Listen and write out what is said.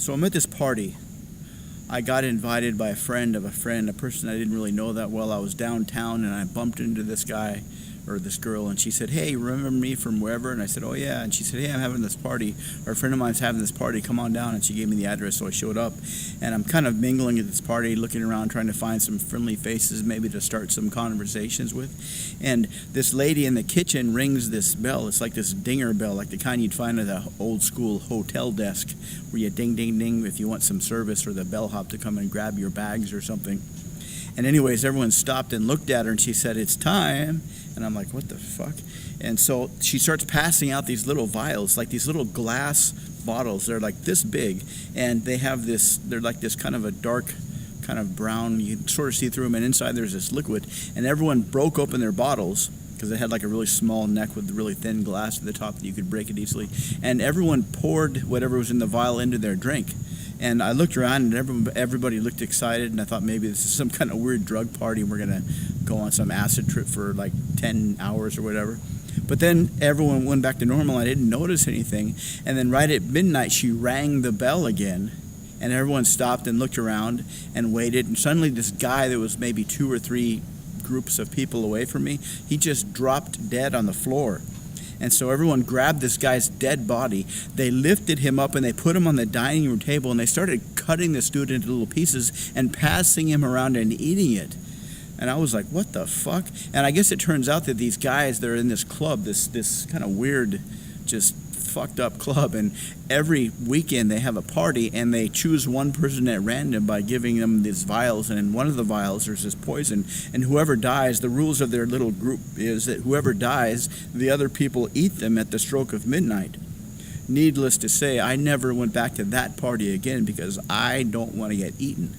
So I'm at this party. I got invited by a friend of a friend, a person I didn't really know that well. I was downtown and I bumped into this guy or this girl, and she said, "Hey, remember me from wherever?" And I said, "Oh yeah." And she said, "Hey, I'm having this party, or a friend of mine's having this party, come on down." And she gave me the address, so I showed up, and I'm kind of mingling at this party, looking around, trying to find some friendly faces, maybe to start some conversations with. And this lady in the kitchen rings this bell. It's like this dinger bell, like the kind you'd find at an old school hotel desk, where you ding, ding, ding if you want some service, or the bellhop to come and grab your bags or something. And anyways, everyone stopped and looked at her, and she said, "It's time." And I'm like, what the fuck? And so she starts passing out these little vials, like these little glass bottles. They're like this big, and they have this, they're like this kind of a dark, kind of brown, you can sort of see through them, and inside there's this liquid. And everyone broke open their bottles, because they had like a really small neck with really thin glass at the top that you could break it easily. And everyone poured whatever was in the vial into their drink. And I looked around, and everybody looked excited, and I thought maybe this is some kind of weird drug party, and we're going to go on some acid trip for like 10 hours or whatever. But then everyone went back to normal. I didn't notice anything. And then right at midnight, she rang the bell again, and everyone stopped and looked around and waited. And suddenly this guy that was maybe 2 or 3 groups of people away from me, he just dropped dead on the floor. And so everyone grabbed this guy's dead body. They lifted him up and they put him on the dining room table, and they started cutting this dude into little pieces and passing him around and eating it. And I was like, what the fuck? And I guess it turns out that these guys, they're in this club, this kind of weird, just fucked up club, and every weekend they have a party, and they choose one person at random by giving them these vials, and in one of the vials there's this poison, and whoever dies, the rules of their little group is that whoever dies, the other people eat them at the stroke of midnight. Needless to say, I never went back to that party again because I don't want to get eaten.